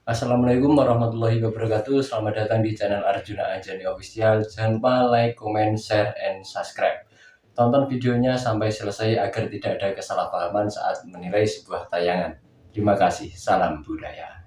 Assalamualaikum warahmatullahi wabarakatuh. Selamat datang di channel Arjuna Anjani Official. Jangan lupa like, comment, share, and subscribe. Tonton videonya sampai selesai agar tidak ada kesalahpahaman saat menilai sebuah tayangan. Terima kasih. Salam budaya.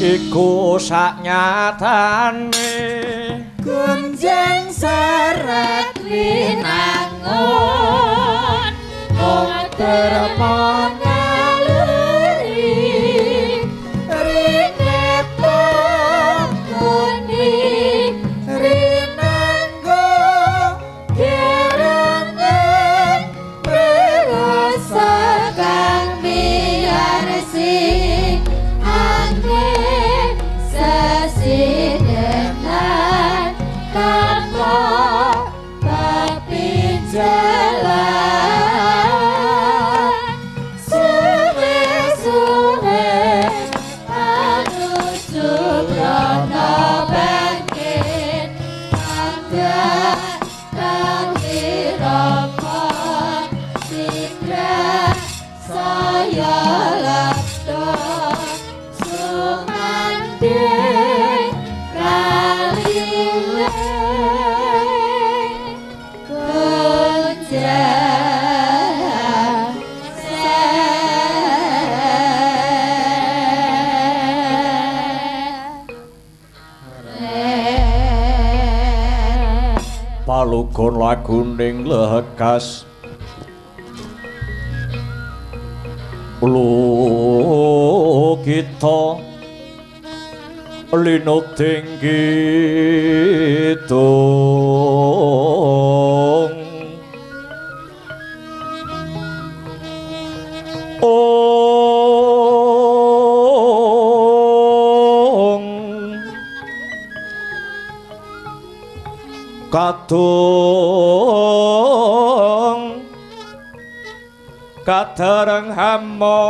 Iku saknyatane kunjang seret winangun wong terpon naluri rine pangkuni rinanggo kirangan berasa kang biar sing angin sesidenan tanpa tapi jalan suwe-suwe menuju Brono Bangkit ada kami rokok sidra saya laptop sumanding kaliwe kunjang palugon laguning lekas lu kita linut tinggi tung ong kadung katereng hamong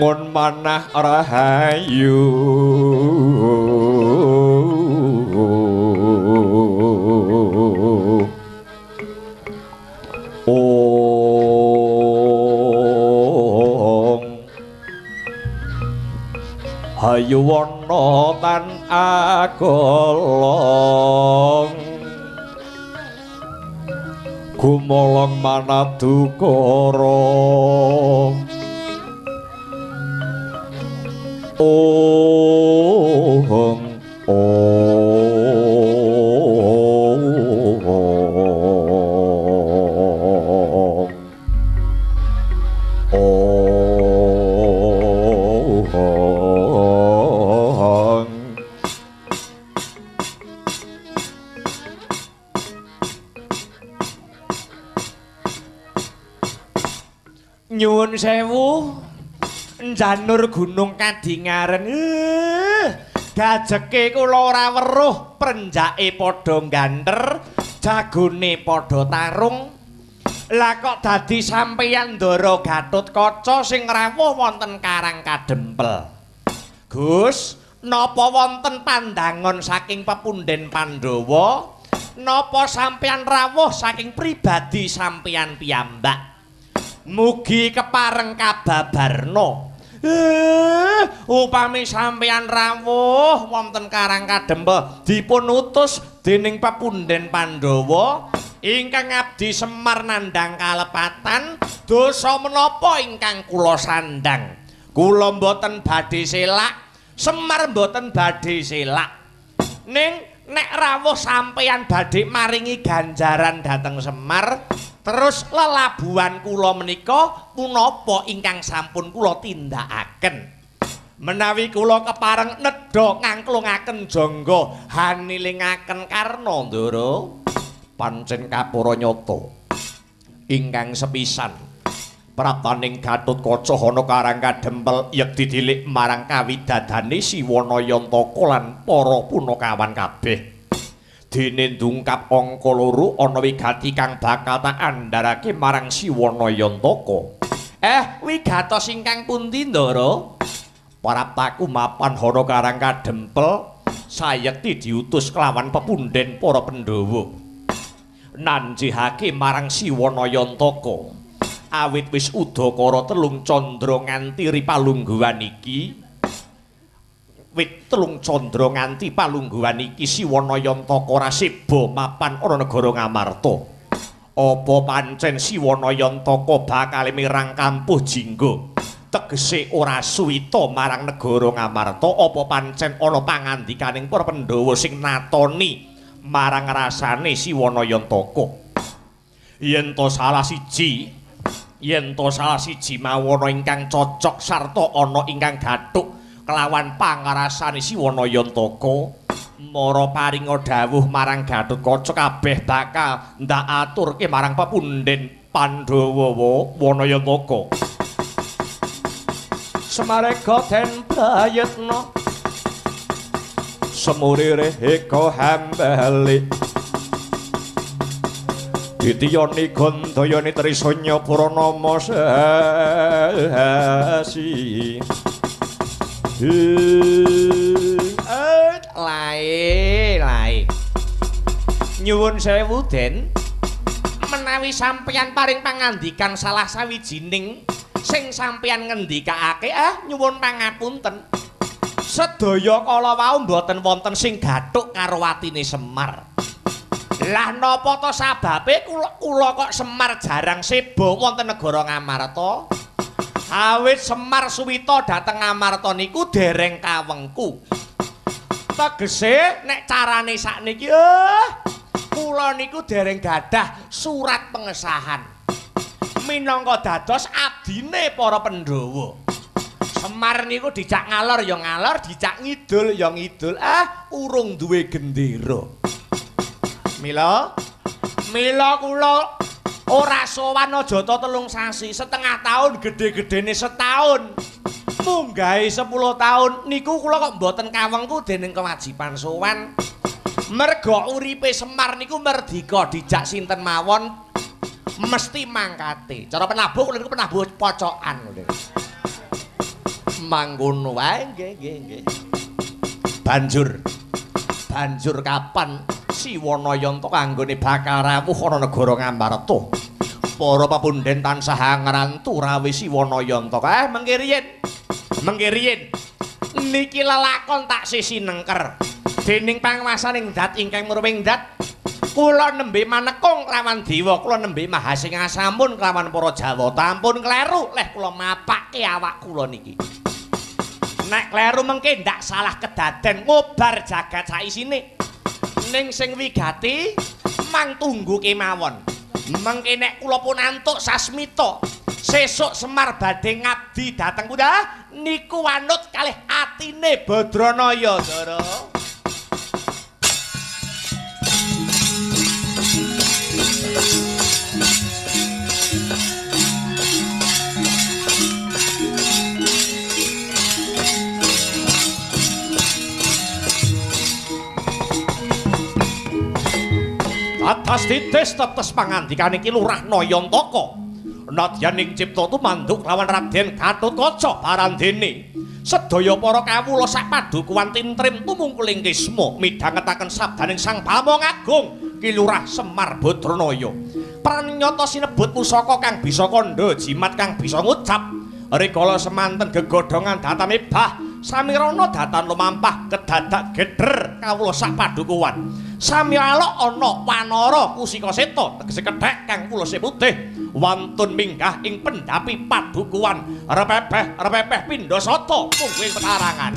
ngun manah rahayu hayu wana tan agolong gumolong manadukara nyuwun sewu Janur Gunung Kadingaren. Gajeke kula ora weruh, prenjake padha ganter, jagone padha tarung. Lah kok dadi sampeyan Ndara Gatotkaca sing rawuh wonten Karang Kadempel? Gus, napa wonten pandangon saking pepundhen Pandhawa? Napa sampeyan rawuh saking pribadi sampeyan piyambak? Mugi kepareng kababarna. Upami sampeyan rawuh wonten Karang Kadempel dipun utus dening pepundhen Pandhawa ingkang abdi Semar nandhang kalepatan, dosa menapa ingkang kula sandhang? Kula mboten badhe selak, Semar mboten badhe selak. Ning nek rawuh sampeyan badhe maringi ganjaran dhateng Semar, terus lelabuhan kula menika punapa ingkang sampun kula tindakaken? Menawi kula kepareng nedha ngangklungaken jangga hanilingaken karna Ndara, pancen kapara nyata ingkang sepisan praptaning Gatotkaca ana Karang Kadempel yekti dilik marang kawidadane Siwanayantaka lan para punakawan kabeh. Dene ndungkap angka 2 ana wigati kang bakal tak andharake marang Siwanayantaka. Wigatos ingkang pundi Ndara? Praptaku mapan ana Karang Kadempel sayekti diutus kelawan pepundhen para Pandhawa nanjihake marang Siwanayantaka. Awit wis udakara telung candra nganti ripalungguhan iki. Wit telung candra nganti palungguhan iki Siwanayantaka ora seba mapan ana negara Ngamarta. Apa pancen Siwanayantaka bakal mirang kampuh Jingga? Tegese ora suwita marang negara Ngamarta, apa pancen ana pangandikaning para Pandhawa sing natoni marang rasane Siwanayantaka? Yen to salah siji mawana ingkang cocok sarta ana ingkang gathuk kelawan pangrasane Siwanayantaka, mara paringa dawuh marang Gatotkaca kabeh bakal ndak aturke marang pepundhen Pandhawa Wanayantaka. Semarega den prayitna semurire eka hambali ditiyani gandayane Trisanya Purnama sasi lae nyuwun sewu Den, menawi sampeyan paring pangandikan salah sawijining sing sampeyan ngendikake nyuwun pangapunten. Sedaya kala wau mboten wonten sing gathuk karo watine Semar. Lah napa to sababe kula kok Semar jarang seba wonten negara Ngamarta? Awit Semar suwita dhateng Ngamarta niku dereng kawengku. Tegese nek carane sakniki kula niku dereng gadah surat pengesahan minangka dados abdine para Pandhawa. Semar niku dijak ngalor ya ngalor, dijak ngidul ya ngidul, urung duwe gendera. Mila kula ora sowan Jata 3 sasi, setengah taun gedhe-gedhene setahun. Munggahe 10 taun niku kula kok mboten kawengku dening kewajiban sowan. Merga uripe Semar niku merdika dijak sinten mawon mesti mangkate. Cara penabuh kula niku penabuh pocokan lho. Mangkono wae nggih. Banjur kapan Siwanayantaka anggone bakal rawuh ana negara Ngamarta? Para pepundhen tansah ngrantu rawuh Siwanayantaka. Mengke riyen niki lelakon tak sisi nengker dening panguwasaning dat ingkang muruwing dat. Kula nembe manekung kelawan dewa, kula nembe Mahasingasamun kelawan para Jawata. Ampun kleru leh kula mapake awak kula niki. Nek kleru mengke ndak salah kedaden ngobar jagat saisine. Ning sing wigati mang tunggu kemawon. Mengke nek kula pun antuk sasmita sesuk Semar badhe ngabdi dhateng kula niku wanut kalih atine Badranaya Ndara. atas titis tetes pangandikaning Ki Lurah Nayantaka nadyan ing cipta tumanduk lawan Raden Gatotkaca Barandene sedaya para kawula sak padukuhan tintrim tumungkuling kisma midhangetaken sabdaning Sang Bamong Agung Ki Lurah Semar Badranaya pranyata sinebut pusaka kang bisa kandha jimat kang bisa ngucap rikala semanten gegodhongan datan mebah samirana datan lumampah kedadak gedher kawula sak padukuhan sami alok ana wanara kusika seta tegese kethek kang pulose putih wantun minggah ing pendhapi padukuhan repepeh pindha sata mungguing pekarangan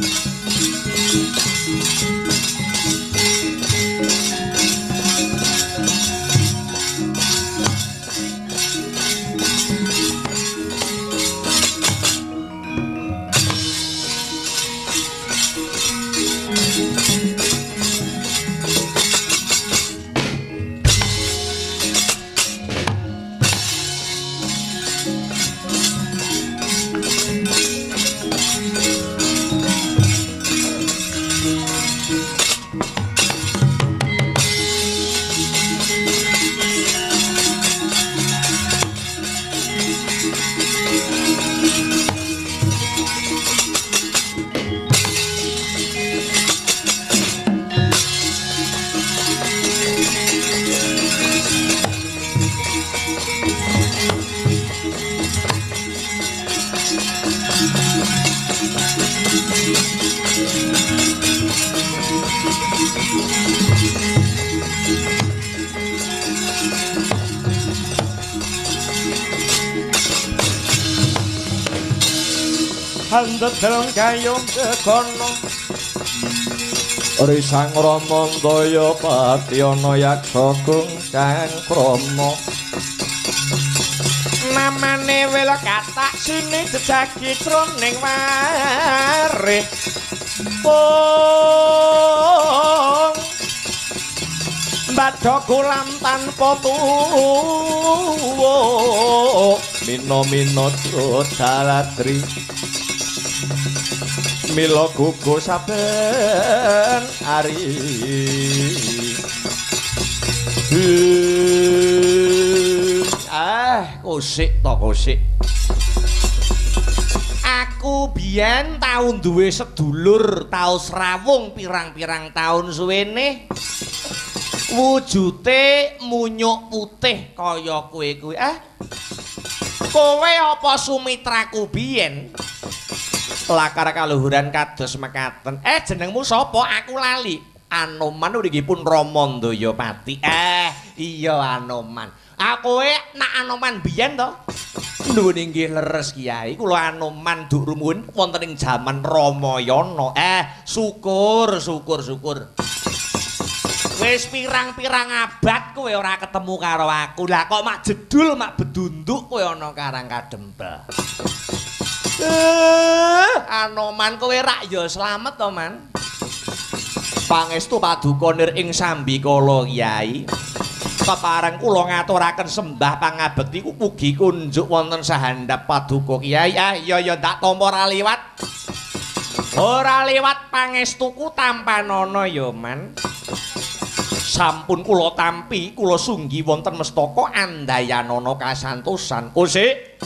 Handedel gayung kekono Risang Rama Daya Patyana Yaksa Gung Kang Krama namane wela katak sini jejagi jroning warih pung badha kulam tanpa tuwa mina-mina daladri mila gugu saben ari kusik to kusik aku biyen tau duwe sedulur tau srawung pirang-pirang taun suwene wujute munyuk putih kaya kowe kuwi kowe apa sumitraku biyen lakar kaluhuran kados mekaten jenengmu sapa aku lali Anoman uripun Rama Ndayapati iya Anoman kowe nak Anoman biyen to nuwun inggih leres Kyai kula Anoman duk rumuhun wonten ing jaman Ramayana syukur wis pirang-pirang abad kowe ora ketemu karo aku lah kok mak jedul mak bedunduk kowe ana Karang Kadempel Anoman kowe rak ya slamet to man pangestu paduka nir ing sambikala Kyai kepareng kula ngaturaken sembah pangabekti mugi kunjuk wonten sahandap paduka Kyai iya ndak tampa ora liwat pangestuku tampanana ya man sampun kula tampi kula sunggi wonten mestaka andayanana kasantosan kusik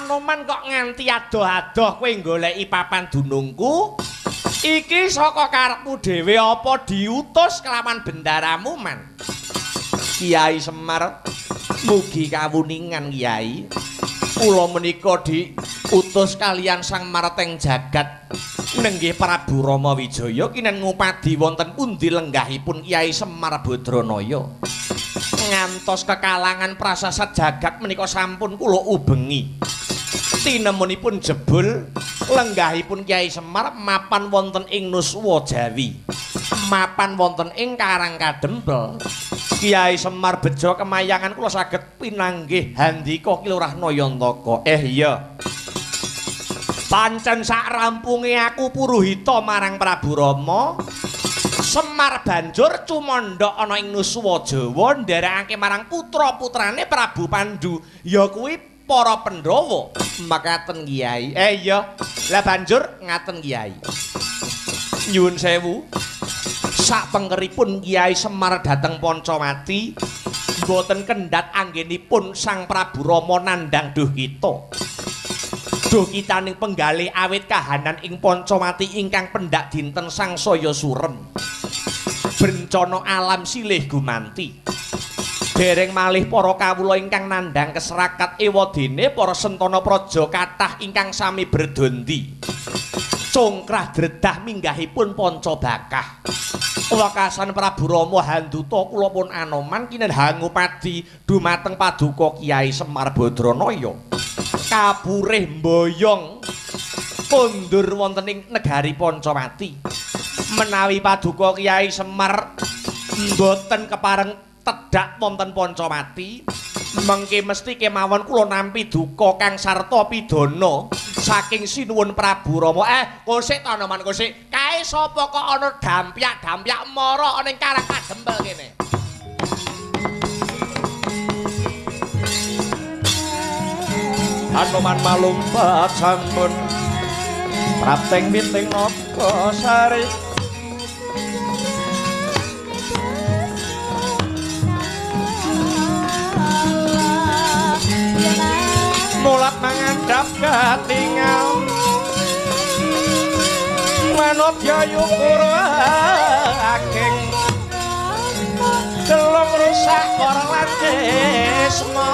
Anoman kok nganti adoh-adoh kowe goleki papan dunungku iki saka karepmu dhewe apa diutus kelawan bendaramu man Kyai Semar mugi kawuningan Kyai kula menika diutus kalian Sang Marteng Jagat nenggih Prabu Rama Wijaya kinen ngupadi wonten pundi lenggahipun Kyai Semar Badranaya ngantos kekalangan prasasat jagat menika sampun kula ubengi tinemunipun jebul lenggahipun Kyai Semar mapan wonten ing Nuswa Jawi mapan wonten ing Karang Kadempel Kyai Semar bejo kemayangan kula saged pinanggih handika Ki Lurah Nayantaka iya pancen sak rampunge aku puruhita marang Prabu Rama Semar banjur cumandha ana ing Nuswa Jawa nderekake marang putra-putrane Prabu Pandhu ya kuwi para Pandhawa makaten Kyai iya lah banjur ngaten Kyai nyuwun sewu Sapengkeripun Kyai Semar dhateng Pancawati boten kendhat anggenipun Sang Prabu Rama nandhang duh kita. Duh kitaning penggalih awit kahanan ing Pancawati ingkang pendak dinten sangsaya surem. Bencana alam silih gumanti. Dereng malih para kawula ingkang nandhang keserakat ewadene para sentana praja kathah ingkang sami berdondi. Congkrah dredah minggahipun Pancabakah. Wekasan Prabu Rama Handuta kula pun anoman kinenhang ngupadi dumateng paduka Kyai Semar Badranaya. Kapurih mboyong kondur wonten ing negari Pancawati. Menawi paduka Kyai Semar mboten kepareng tedhak wonten Pancawati, mengke mesti kemawon kula nampi duka kang sarta pidana saking sinuwun Prabu Rama. Kosik to Anoman kosik. Kae sapa kok ana dampyak-dampyak mara ning Karang Kadempel kene? Anoman malumpat sampun prapting pinting naga sari. Mulat mangandhap katingal manut yayu kura aking delong rusak ora lanjesma.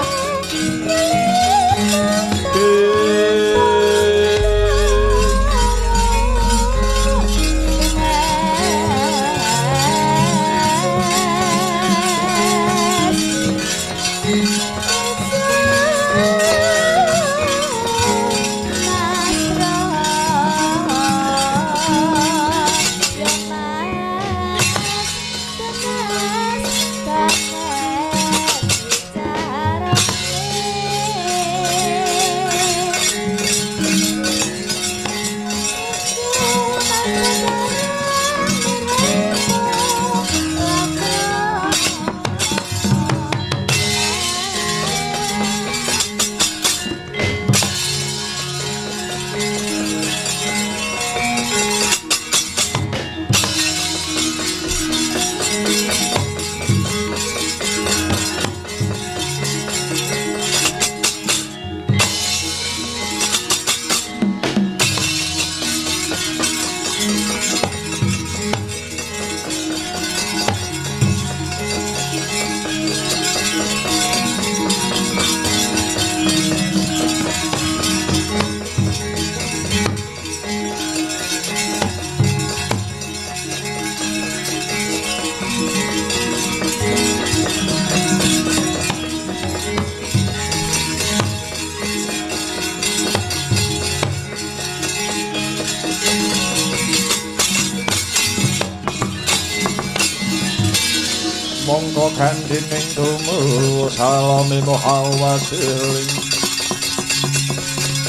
Mongko kandining tumu salami muhawasiling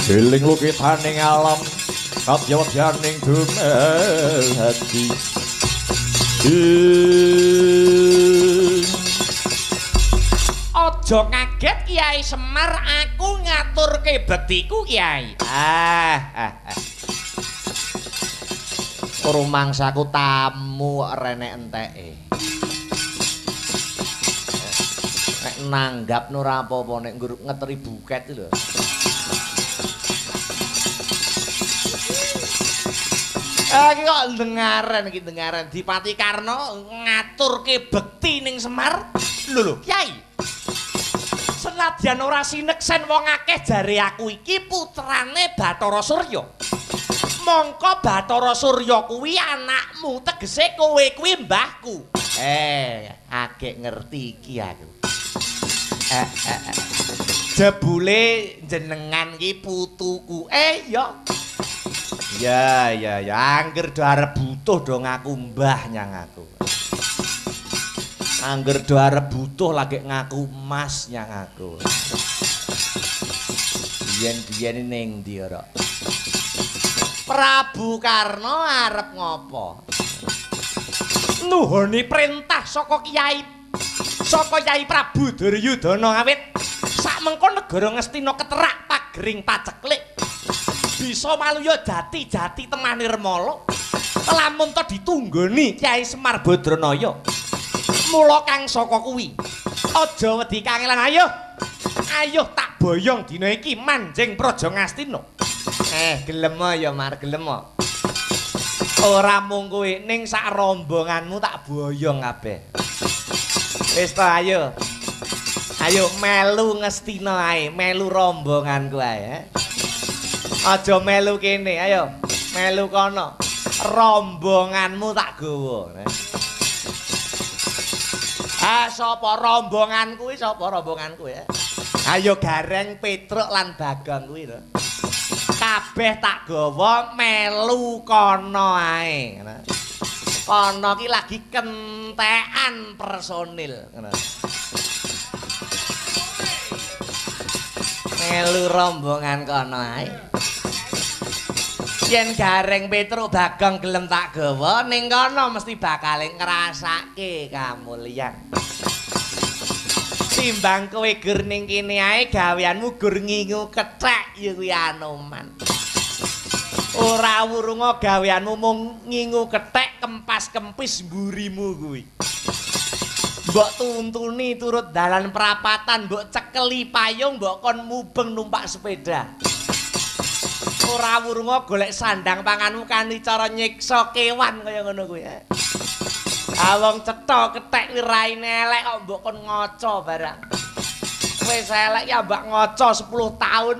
Giling lukitaning alam kadyawatyaning dumehati Ojo kaget Kyai Semar, aku ngaturke bektiku Kyai. Rumangsaku tamu renek enteke. Nek nanggap ora apa-apa nek ngeteri buket lho. Iki kok dengaran Dipati Karna ngaturke bekti ning Semar. Lho Kyai. Senadyan ora sineksen wong akeh jare aku iki putrane Bathara Surya. Mongko Bathara Surya kuwi anakmu, tegese kowe kuwi mbahku. Agek ngerti iki aku. Jebule jenengan iki putuku. Ya. Angger do arep butuh do ngaku mbah nyang aku. Angger do arep butuh lagi ngaku mas nyang aku. Biyen-biyen ning ndi ora? Prabu Karna arep ngopo? Nuhuni perintah saka Kyai Prabu Duryudana awit sak mengko negara Ngastina keterak pagering paceklik. bisa malu ya jati-jati temani remala. Lamun to ditunggoni Kyai Semar Badranaya. Mula kang saka kuwi. Aja wedi kangelan ayo. Ayo tak boyong dina iki manjing Praja Ngastina. Gelem ya Mar, gelem. Ora mung kowe ning sak rombonganmu tak boyong kabeh. Wis to ayo. Ayo melu Ngastina ae, melu rombonganku ae. Aja melu kene, ayo. Melu kono. Rombonganmu tak gawa. Sapa rombongan kuwi? Sapa rombongan kuwi? Ayo Gareng, Petruk lan Bagong kuwi lho. Kabeh tak gawa melu kono ae. Kono ki lagi kentekan personil. Melu rombongan kono ae. Yen Gareng Petruk Bagong gelem tak gawa ning kono mesti bakal ngrasake kamulyan. Timbang kowe gur ning kene ae gaweanmu gur ngingu kethek ya kuwi Anoman. Ora wurunga gaweanmu mung ngingu kethek kempas-kempis mburimu kuwi. Mbok tuntuni turut dalan perapatan, mbok cekeli payung, mbok kon mubeng numpak sepeda. Ora wurunga golek sandang panganmu kanthi cara nyiksa kewan kaya ngono kuwi. Wong cetha kethek kuwi raine elek kok mbok kon ngaca barang. Wis elek ya mbak ngaca 10 tahun.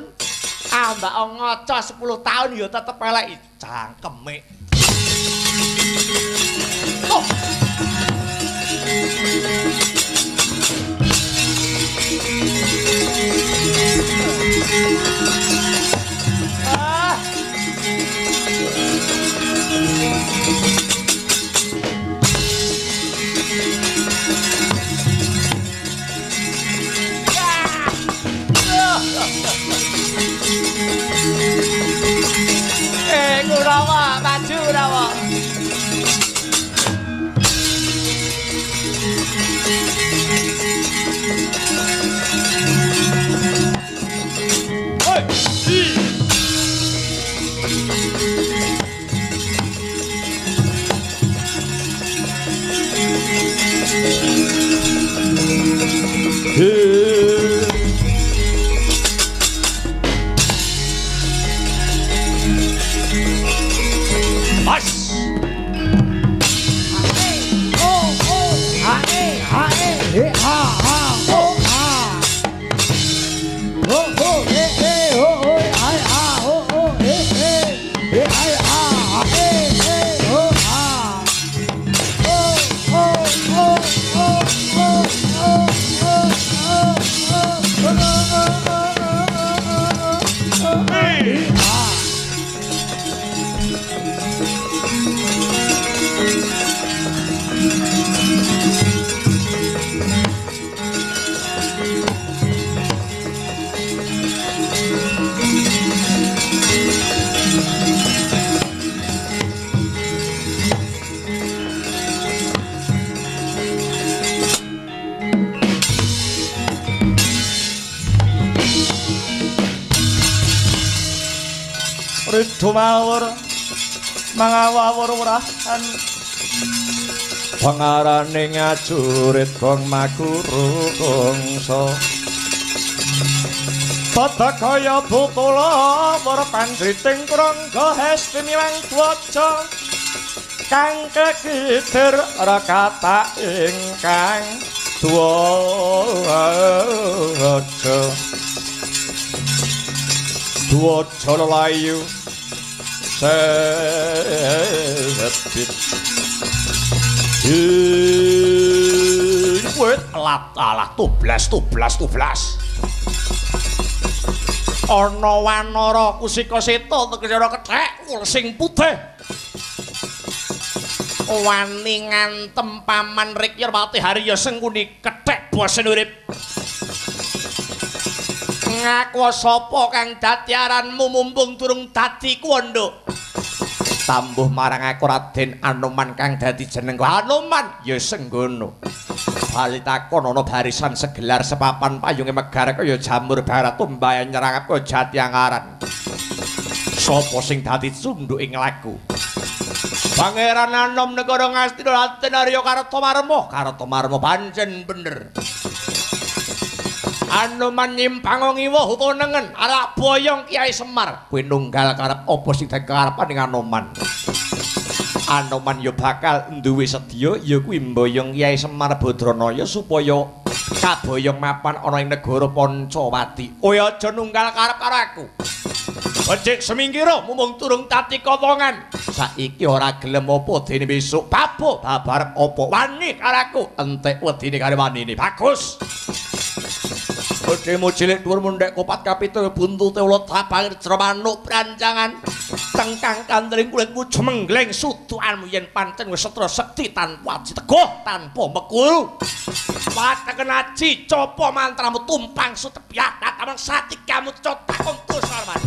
Mbak ngaca 10 tahun ya tetep elek cangkeme. Oh. Kurawa, maju Kurawa. Ridumawur mangawawur wurahan pangarane ngajurit gong maguru gongso tata kaya bukula mur panjiting krangga hesti miwang dwaja kang kekidir rakata ingkang dwaja dwaja lelayu sepit wet alah tublas ana wanara kusika seta tekara kethek sing putih wani ngantem paman Rikyarwati Harya Sengkuni kethek bosen urip ngaku sapa kang dadi aranmu mumpung durung dadi kuwandha tambuh marang aku Raden Anoman kang dadi jenengku Anoman ya Senggono bali takon ana barisan segelar sepapan payunge megar kaya jamur barat tumbayan nyerang aku Jatiangaran Sapa sing dadi cundhuking laku? Pangeran Anom negara Ngastina Raden Arya Kartomarma pancen bener. Anoman nyimpang ngiwuh utunengen arak boyong Kiai Semar. Kowe nunggal karep apa sing dadi karepan ning Anoman? Anoman ya bakal duwe sedya ya kuwi mboyong Kiai Semar Badranaya supaya kaboyong mapan ana ing negara Pancawati. Kowe aja nunggal karep karo aku. Becik semingkira mumung turung tati kotongan. Saiki ora gelem apa dene besok babar apa wani karo aku. Entek wedine karo wanine. Bagus. Bedhemu cilik dhuwur mundhek kopat kapitul buntute ulut tapangir jero manuk prancangan. Tengkang kandring kulitmu jemenggleng sudukanmu yen pancen wis setra sekti tanpa aji teguh tanpa mekul. Wateken aji copa mantramu tumpang sutepiat tatamang satikamu cotak untuk sarman.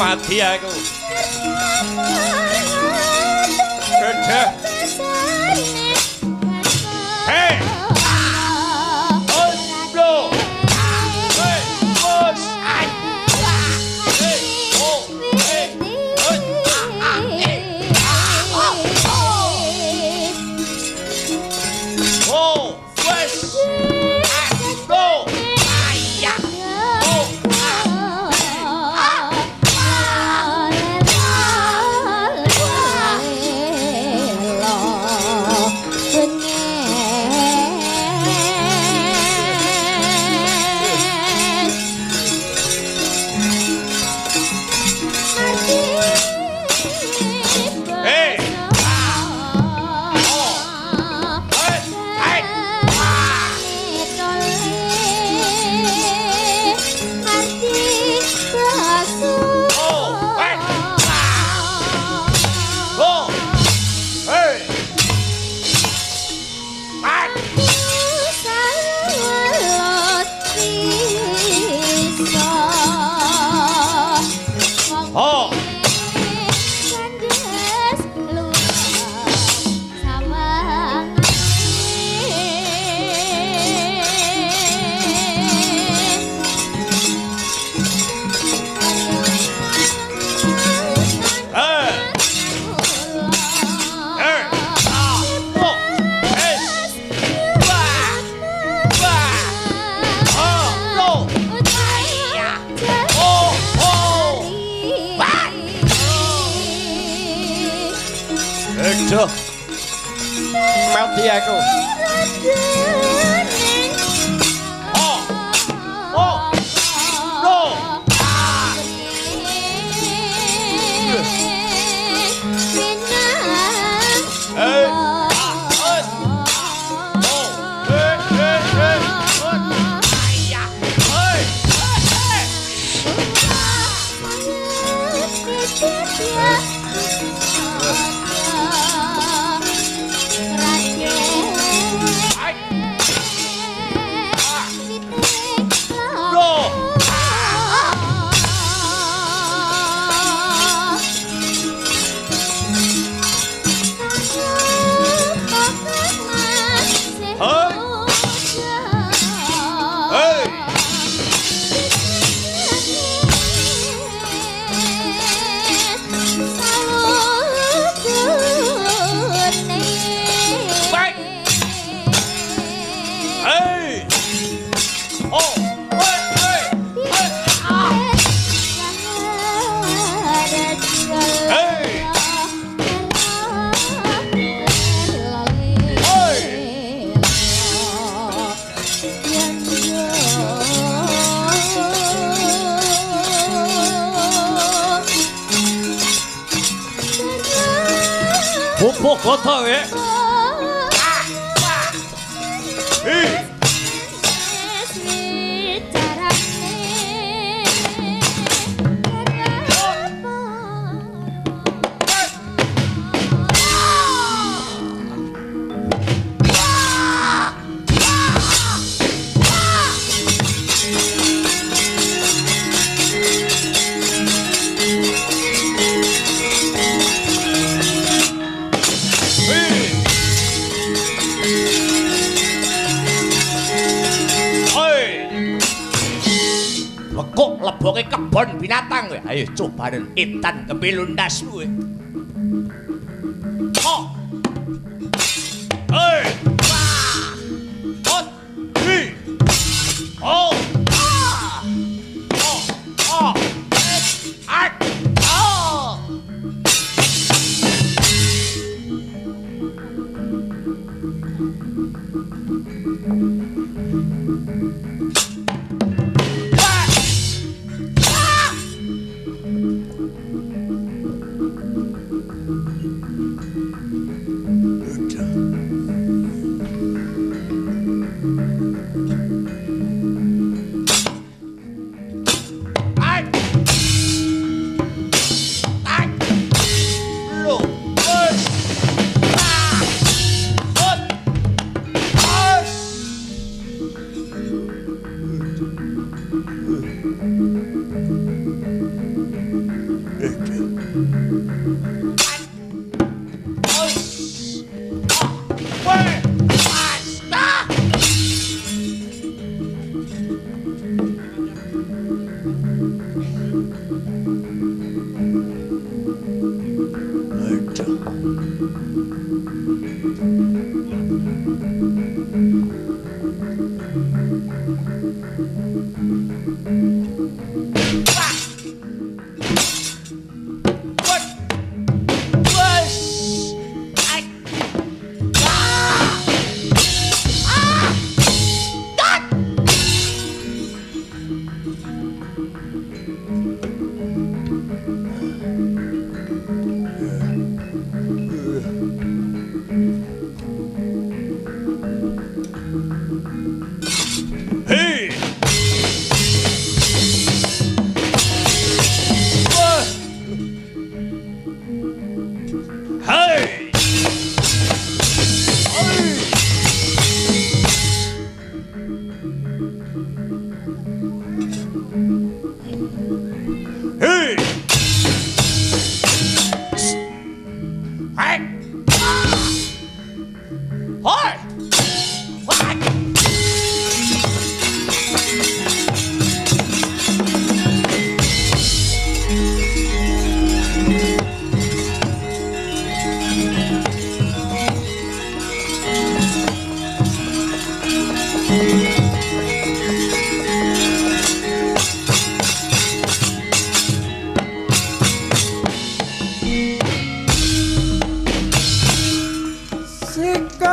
Mati aku. Gede. Hei. Bro. Hei, bos. Ai. Hei. Oh. Hei. Oh, wes. Go. Ayah. Oh. Duh. Mati aku. Oh. Oh. No. Hey. Pupuk kotor ya. Kok leboke kebon binatang kowe. Ayo cobanen edan kepilundasmu kowe. Oh. Hei. Hot. Hi. Oh. Ah. Oh. Oh. At. Oh.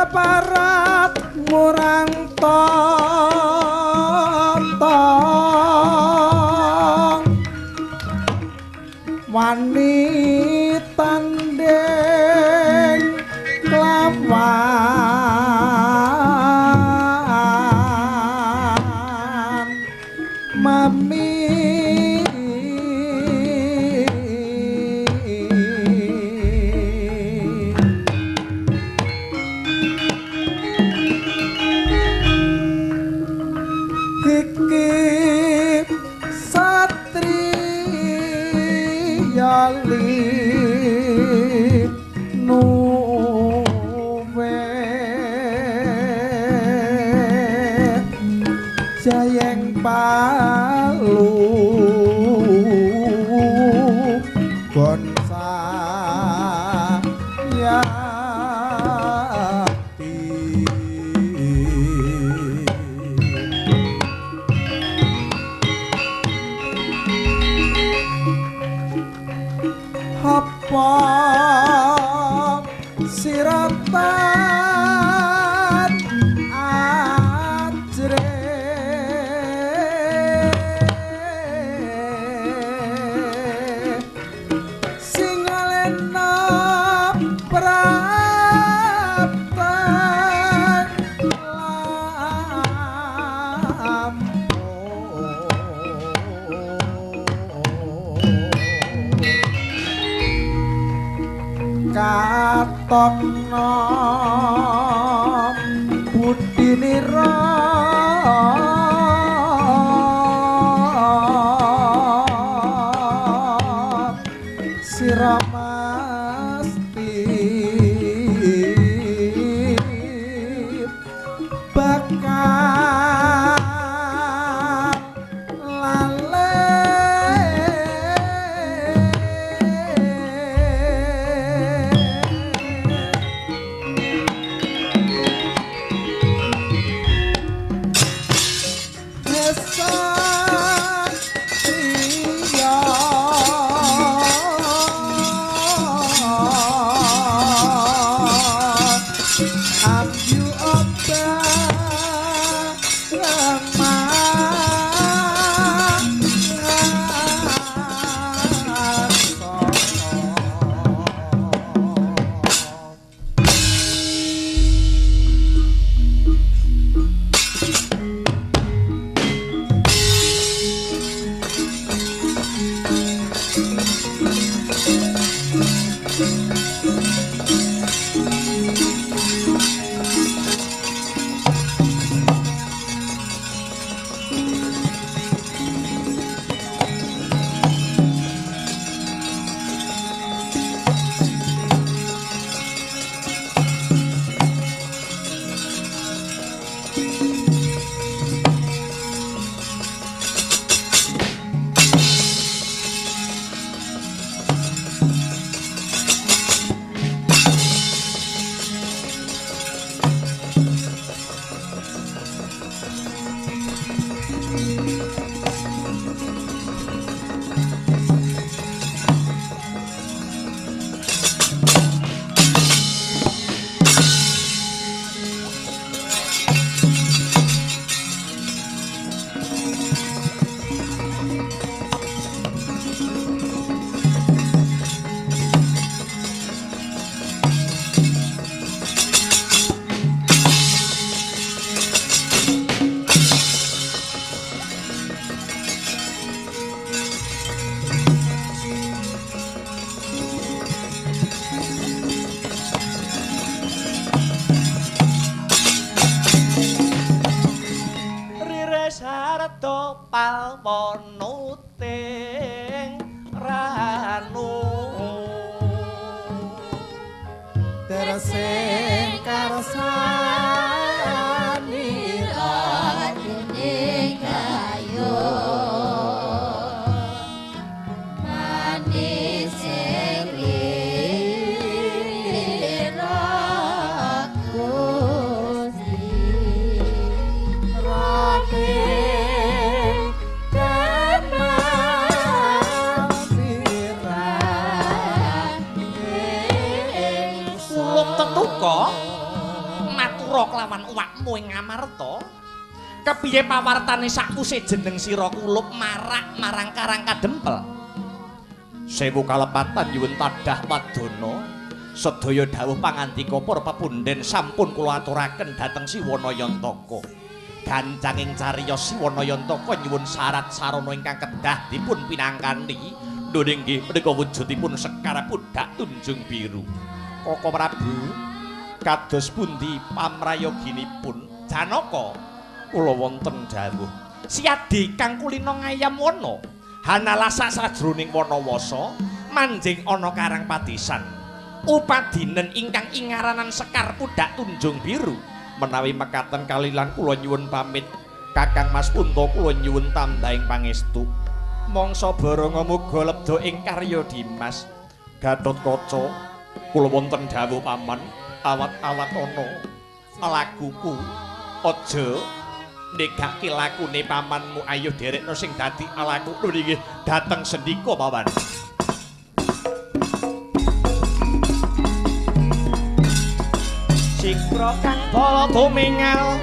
parat murang totong wani tanding kelawan mami iki satria nuwe jayeng palu bonsa yati apa siratan ajre singalena praptan katokno budinira siramasti bakal lale palmonuting ranu tersing karsani radene kayo manis sira kelawan uwakmu ing Ngamarta. Kepiye pawartane sakuse jeneng sira kulup marak marang Karang Kadempel? Sewu kalepatan nyuwun tadah wadana. Sedaya dawuh pangandika para pepunden sampun kula aturaken dhateng Siwanayantaka. Gancanging cariyos Siwanayantaka nyuwun syarat sarana ingkang kedah dipun pinangkani. Lho nggih menika wujudipun Sekar Budak Tunjung Biru. Koko Prabu, kados pundi pamrayoginipun? Janaka, kula wonten dawuh. Siadi kang kulina ngayam wana, hanalasa sajroning wanawasa, manjing ana Karang Patisan. Upadinen ingkang ingaranan Sekar Budak Tunjung Biru. Menawi mekaten kalilan kula nyuwun pamit. Kakang Mas Punta kula nyuwun tandhaing pangestu. Mangsa baranga muga lebda ing karya Dimas. Gatotkaca, kula wonten dawuh paman, awat-awat ana lakuku. Aja negake lakune pamanmu, ayo derekno sing dadi alaku nggih dhateng sendika mawon. Sikra kang bala tumingal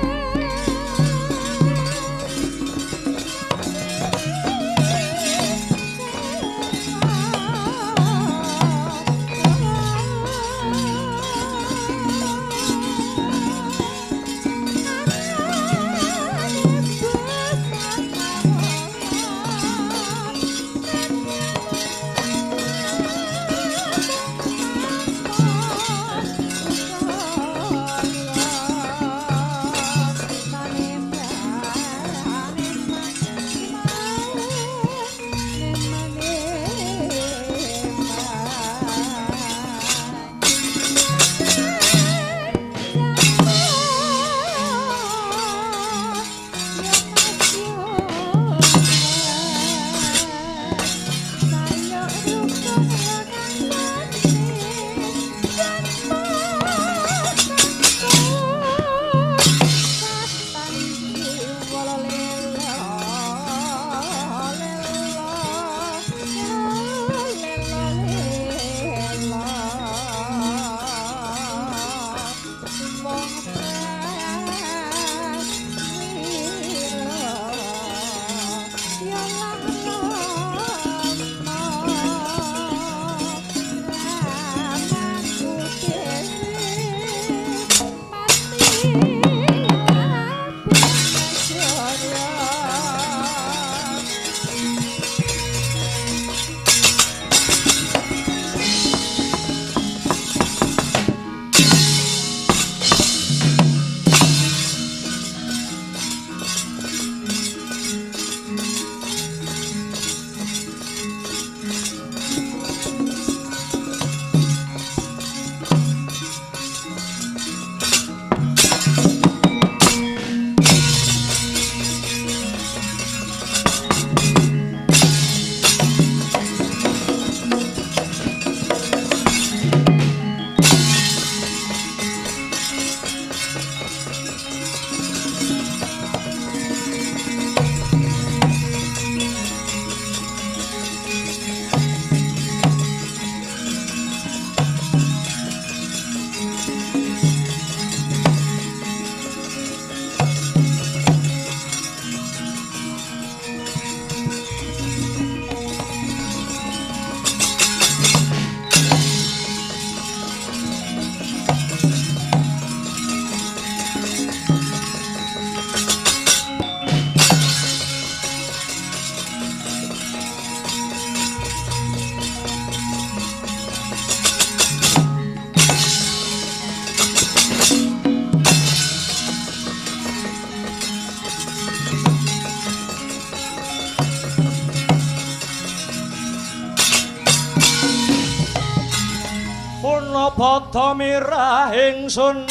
padha mirah ingsun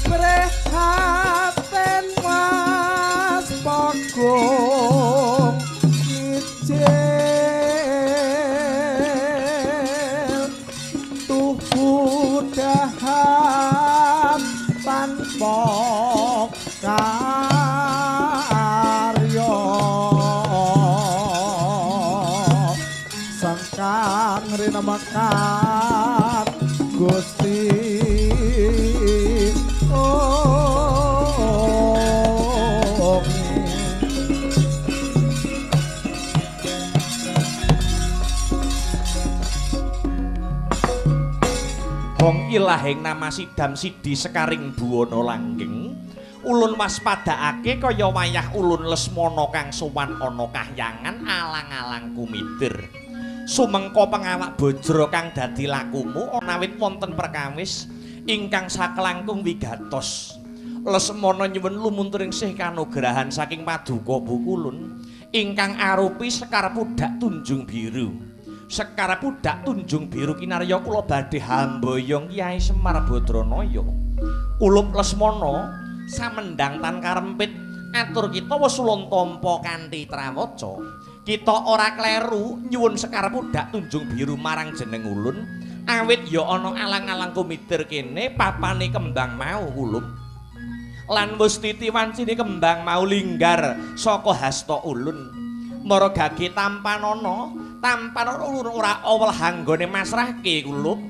prihatin was pagong ijil tuhu dahan tanpa rina makan Gusti Hong ilahing nama sidam sidi sekaring buwana langgeng ulun waspadakake kaya wayah ulun Lesmana kang sowan ana kahyangan alang-alang kumitir sumengko pengawak bajra kang dadi lakumu anawit wonten perkawis ingkang sakelangkung wigatos Lesmana nyuwun lumunturing sih kanugrahan saking paduka Bukulun ingkang arupi Sekar Pudak Tunjung Biru. Sekar Pudak Tunjung Biru kinarya kula badhe hamboyong Kyai Semar Badranaya. Ulup Lesmana samendang tan karempit atur kita wis ulun tampa kanthi trawaca. Kita ora kleru nyuwun Sekar Pudak Tunjung Biru marang jeneng ulun awit ya ana alang-alang kumitir kene papane kembang mau ulup. Lan wis titiwancine kembang mau linggar saka hasta ulun maragage tampanana ulun ora awel hanggone masrahke kulup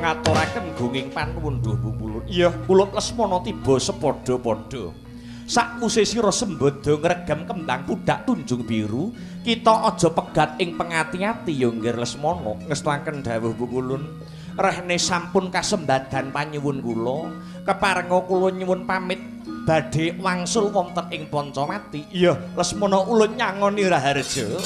ngaturaken gunging panuwun Duh Bukulun. Iya, kula Lesmana tiba sepadha-padha. Sakwise sira sembada ngregem kembang Pudak Tunjung Biru, kita aja pegat ing pengati-ati ya nggih Lesmana. Ngestakaken dawuh Bukulun. Rehne sampun kasembadan panyuwun kula, keparenga kula nyuwun pamit badhe wangsul wonten ing Pancamati. Iya, Lesmana ulun nyangoni Raharja.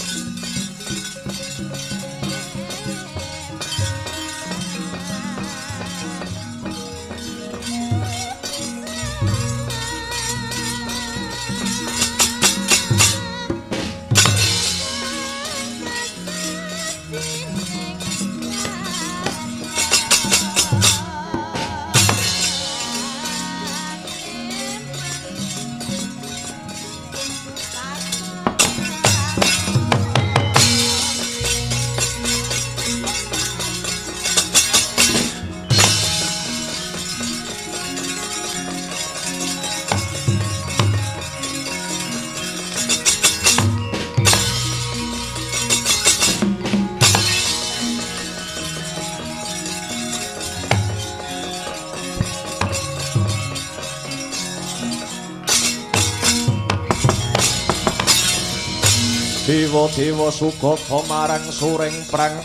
Dewa-dewa sugata marang suring prang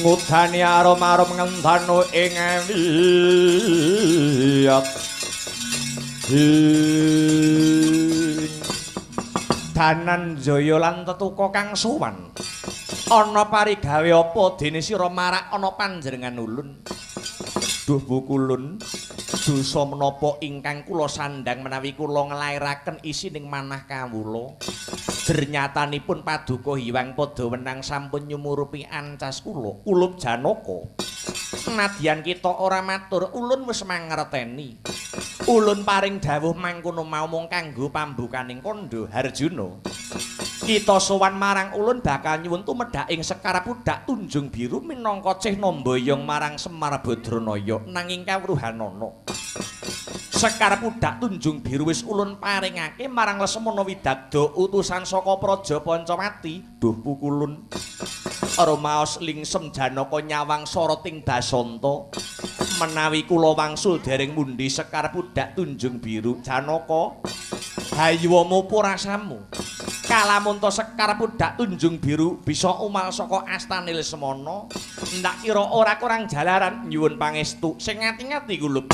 ngudani arum-arum ngendhanu ing wiyat Dananjaya lan tetuka kang sowan ana parigawe apa dene sira marak ana panjenengan ulun Duh Bukulun dosa menapa ingkang kula sandhang menawi kula nglairaken isining manah kawula Dernyatanipun paduka Hyang Pada Wenang sampun nyumurupi ancas kula ulup Janaka. Nadyan kita ora matur, ulun wis mangerteni. Ulun paring dawuh mangkono mau mung kanggo pambukaning kandha Harjuna. Kita sowan marang ulun bakal nyuwun tumedhak ing Sekar Pudak Tunjung Biru minangka cihna mboyong marang Semar Badranaya nanging kawruhanana. Sekar Pudak Tunjung Biru wis ulun paringake marang Lesmana Widagda utusan saka Praja Pancamati Duh Pukulun Romaos lingsem Janaka nyawang soroting Basanta menawi kula wangsul dereng mundi Sekar Pudak Tunjung Biru Janaka hayuwa mupu rasamu kalamun to Sekar Pudak Tunjung Biru bisa umal saka astane Lesmana ndak kira ora kurang jalaran nyuwun pangestu sing ngati-ngati kulup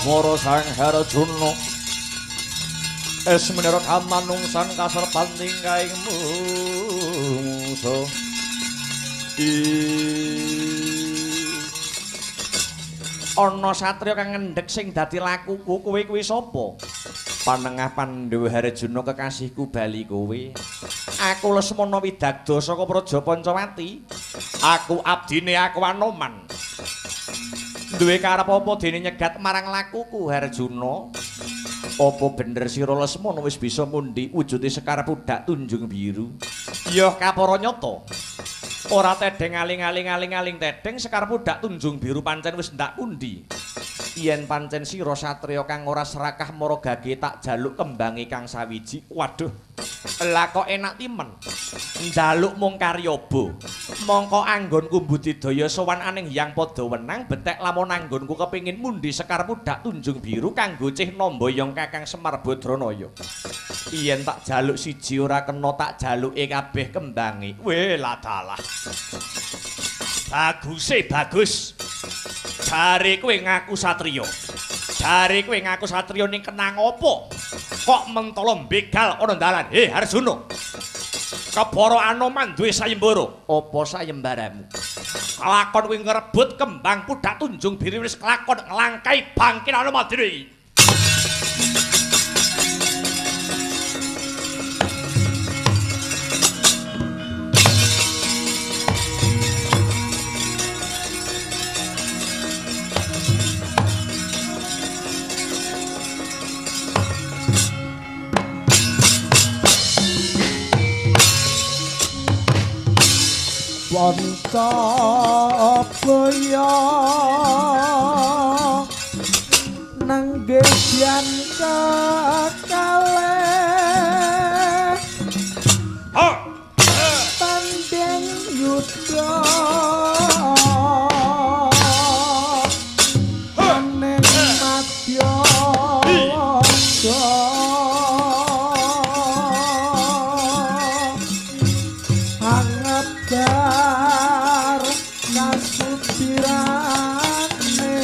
Mara Sang Harjuna esmenira kamanungsan kaserbanting kaing mungsa ana satriya kang ngendhek sing dadi lakuku kowe kuwi sapa? Panengah Pandhawa Harjuna kekasihku bali kowe. Aku Lesmana Widagda saka Praja Pancawati. Aku abdine aku Anoman. Duwe karep apa dene nyegat marang lakuku Harjuna? Apa bener sira Lesmana wis bisa ngundi wujude Sekar Pudak Tunjung Biru? Ya kapara nyata. Ora tedeng aling-aling tedeng Sekar Pudak Tunjung Biru pancen wis ndak pundi. Yen pancen sira satriya kang ora serakah mara gage tak jaluk kembange kang sawiji. Waduh. Lah kok enak timen. Njaluk mung karyaba. Mongko anggonku budidaya sowan aning Hyang Padawenang betek lamun anggonku kepingin mundi Sekar Pudak Tunjung Biru kanggo cih nambayong Kakang Semar Badranaya. Yen tak jaluk siji ora kena tak jaluke kabeh kembange. Weh ladalah. Bagus. Jare kowe ngaku satriya. Jare kowe ngaku satriya ning kenang apa? Kok mentala begal ana dalan? Harjuna. Kebara Anoman duwe sayembara. Apa sayembaramu? Kelakon kowe ngrebut kembang Pudak Tunjung Biru wis kelakon nglangkai bangkin Anomadiri. Wanca baya nanggehyan kekalih tanding yudha aning madya dar kasudirane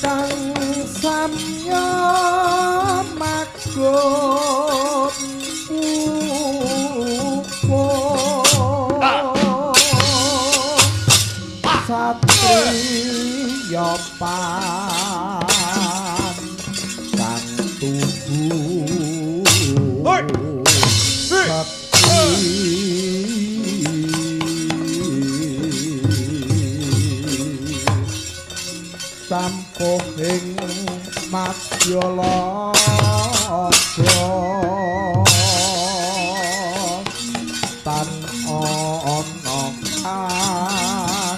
kang samya makut satriya pan kang tubuh sampuhing madyala tan ana kang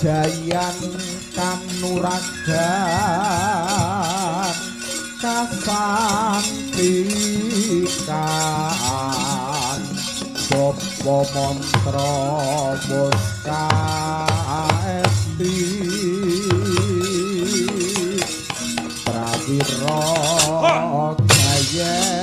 Jayan kanuragan kasantikan Sopo mantra muska esti Prawira jaya